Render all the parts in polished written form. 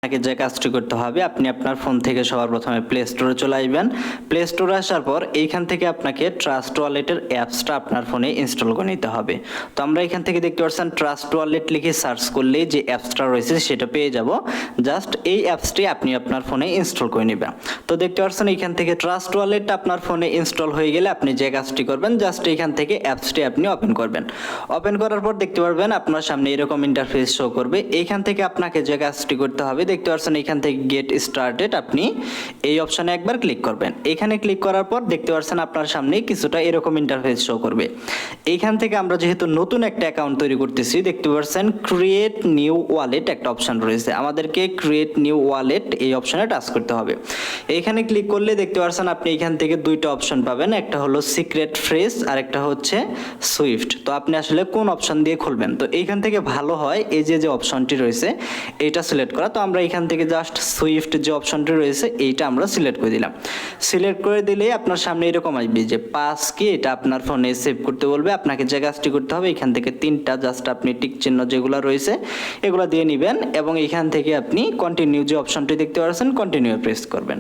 আপনাকে যে কাজটি করতে হবে, আপনি আপনার ফোন থেকে সবার প্রথমে প্লে স্টোরে চলে আসবেন। প্লে স্টোরে আসার পর এইখান থেকে আপনাকে ট্রাস্ট ওয়ালেটের অ্যাপসটা আপনার ফোনে ইনস্টল করে নিতে হবে। তো আমরা এখান থেকে দেখতে পাচ্ছেন ট্রাস্ট ওয়ালেট লিখে সার্চ করলেই যে অ্যাপসটা রয়েছে সেটা পেয়ে যাব। জাস্ট এই অ্যাপসটি আপনি আপনার ফোনে ইনস্টল করে নেবেন। তো দেখতে পাচ্ছেন এইখান থেকে ট্রাস্ট ওয়ালেট আপনার ফোনে ইনস্টল হয়ে গেলে আপনি যে কাজটি করবেন, জাস্ট এইখান থেকে অ্যাপসটি আপনি ওপেন করবেন। ওপেন করার পর দেখতে পারবেন আপনার সামনে এরকম ইন্টারফেস শো করবে। এইখান থেকে আপনাকে যে কাজটি করতে হবে, দেখতে পাচ্ছেন এখান থেকে গেট স্টার্টেড, আপনি এই অপশনে একবার ক্লিক করবেন। এখানে ক্লিক করার পর দেখতে পাচ্ছেন আপনার সামনে কিছুটা এরকম ইন্টারফেস শো করবে। এইখান থেকে আমরা যেহেতু নতুন একটা অ্যাকাউন্ট তৈরি করতেছি, দেখতে পাচ্ছেন ক্রিয়েট নিউ ওয়ালেট একটা অপশন রয়েছে। আমাদেরকে ক্রিয়েট নিউ ওয়ালেট এই অপশনে টাচ করতে হবে। এইখানে ক্লিক করলে দেখতে পাচ্ছেন আপনি এখান থেকে দুইটা অপশন পাবেন, একটা হলো সিক্রেট ফ্রেজ আর একটা হচ্ছে সুইফট। তো আপনি আসলে কোন অপশন দিয়ে খুলবেন? তো এইখান থেকে ভালো হয় এই যে অপশনটি রয়েছে এইটা সিলেক্ট করা। তো আমরা এখান থেকে জাস্ট সুইফট যে অপশনটি রয়েছে এইটা আমরা সিলেক্ট করে দিলাম। সিলেক্ট করে দিলে আপনার সামনে এরকম আসবে যে পাস কি, এটা আপনার ফোনে সেভ করতে বলবে। আপনাকে যে কাজটি করতে হবে, এখান থেকে তিনটা জাস্ট আপনি টিক চিহ্ন যেগুলো রয়েছে এগুলো দিয়ে নেবেন এবং এখান থেকে আপনি কন্টিনিউ যে অপশনটি দেখতে পাচ্ছেন কন্টিনিউ প্রেস করবেন।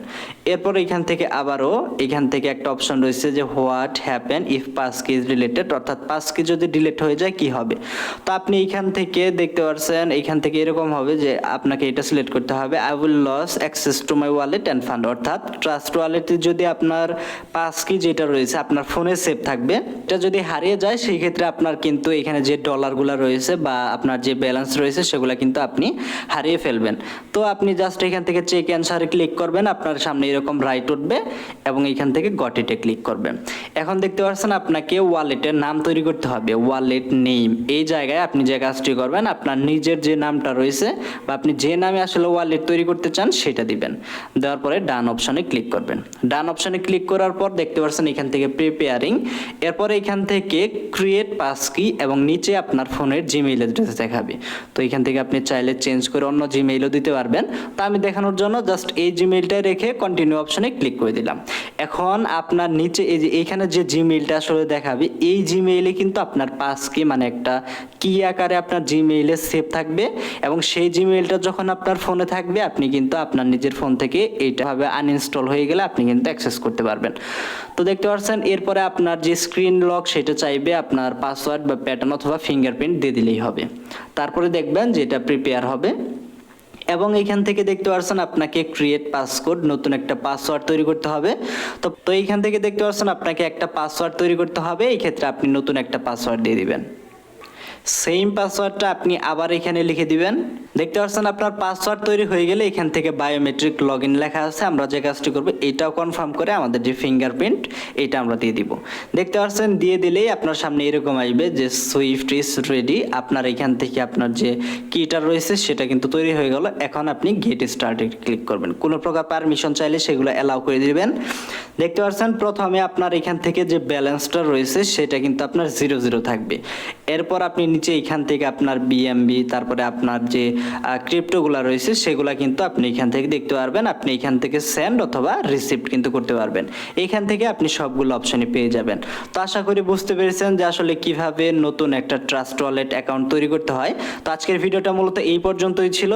এরপর এখান থেকে আবারও এখান থেকে একটা অপশন রয়েছে যে হোয়াট হ্যাপেন ইফ পাস কি ইজ রিলেটেড, অর্থাৎ পাস কি যদি ডিলিট হয়ে যায় কি হবে। তো আপনি এখান থেকে দেখতে পাচ্ছেন এখান থেকে এরকম হবে যে আপনাকে এটা সিলেক্ট করতে হবে I will loss access to my wallet and fund, অর্থাৎ ট্রাস্ট ওয়ালেটে যদি আপনার পাস কি যেটা রয়েছে আপনার ফোনে সেভ থাকবে, এটা যদি হারিয়ে যায় সেই ক্ষেত্রে আপনার কিন্তু এখানে যে ডলারগুলো রয়েছে বা আপনার যে ব্যালেন্স রয়েছে সেগুলো কিন্তু আপনি হারিয়ে ফেলবেন। তো আপনি জাস্ট এখান থেকে চেক অ্যান্সারে ক্লিক করবেন, আপনার সামনে এরকম রাইট উঠবে এবং এখান থেকে গট ইটে ক্লিক করবেন। এখন দেখতে পাচ্ছেন আপনাকে ওয়ালেটের নাম তৈরি করতে হবে, ওয়ালেট নেম। এই জায়গায় আপনি যে কাজটি করবেন, আপনার নিজের যে নামটা রয়েছে বা আপনি যে নামে আসলে ওয়ালেট তৈরি করতে চান সেটা দিবেন। দেওয়ার পরে ডান অপশনে ক্লিক করবেন। ডান অপশনে ক্লিক করার পর দেখতে পাচ্ছেন এখান থেকে প্রিপেয়ারিং, এরপরে এখান থেকে ক্রিয়েট পাস কি এবং নিচে আপনার ফোনের জিমেইল অ্যাড্রেস দেখাবে। তো এখান থেকে আপনি চাইলে চেঞ্জ করে অন্য জিমেইলও দিতে পারবেন। তো আমি দেখানোর জন্য জাস্ট এই জিমেইলটাই রেখে কন্টিনিউ অপশনে ক্লিক করে দিলাম। এখন আপনার নিচে এই যে এইখানে যে জিমেইলটা আসলে দেখাবে, এই জিমেইলে কিন্তু আপনার পাস কি মানে একটা কি আকারে আপনার জিমেইলে সেভ থাকবে এবং সেই জিমেইলটা যখন আপনার ফোনে থাকবে আপনি কিন্তু আপনার নিজের ফোন থেকে এইটা ভাবে আনইনস্টল হয়ে গেলে আপনি কিন্তু অ্যাক্সেস করতে পারবেন। তো দেখতে পাচ্ছেন এরপরে আপনার যে স্ক্রিন লক সেটা চাইবে আপনার পাসওয়ার্ড বা প্যাটার্ন অথবা ফিঙ্গারপ্রিন্ট দিয়ে দিলেই হবে। তারপরে দেখবেন যে এটা প্রিপেয়ার হবে এবং এখান থেকে দেখতে পাচ্ছেন আপনাকে ক্রিয়েট পাসকোড, নতুন একটা পাসওয়ার্ড তৈরি করতে হবে। তো এইখান থেকে দেখতে পাচ্ছেন আপনাকে একটা পাসওয়ার্ড তৈরি করতে হবে। এই ক্ষেত্রে আপনি নতুন একটা পাসওয়ার্ড দিয়ে দিবেন। সেম পাসওয়ার্ডটা আপনি আবার এখানে লিখে দিবেন। দেখতে পাচ্ছেন আপনার পাসওয়ার্ড তৈরি হয়ে গেলে এখান থেকে বায়োমেট্রিক লগইন লেখা আছে। আমরা যে কাজটি করব এটাও কনফার্ম করে আমাদের যে ফিঙ্গারপ্রিন্ট এটা আমরা দিয়ে দিব। দেখতে পাচ্ছেন দিয়ে দিলেই আপনার সামনে এরকম আসবে যে সুইফট ইজ রেডি। আপনার এখান থেকে আপনার যে কিটা রয়েছে সেটা কিন্তু তৈরি হয়ে গেল। এখন আপনি গেট স্টার্টে ক্লিক করবেন। কোনো প্রকার পারমিশন চাইলে সেগুলো অ্যালাউ করে দিবেন। দেখতে পাচ্ছেন প্রথমে আপনার এখান থেকে যে ব্যালেন্সটা রয়েছে সেটা কিন্তু আপনার 0 থাকবে। এরপর আপনি নিচে এখান থেকে আপনার বিএমবি তারপরে আপনার যে ক্রিপ্টোগুলো রয়েছে সেগুলো কিন্তু আপনি এখান থেকে দেখতে পারবেন। আপনি এখান থেকে সেন্ড অথবা রিসিপ্ট কিন্তু করতে পারবেন। এখান থেকে আপনি সবগুলো অপশনই পেয়ে যাবেন। তো আশা করি বুঝতে পেরেছেন যে আসলে কিভাবে নতুন একটা ট্রাস্ট ওয়ালেট অ্যাকাউন্ট তৈরি করতে হয়। তো আজকের ভিডিওটা মূলত এই পর্যন্তই ছিল।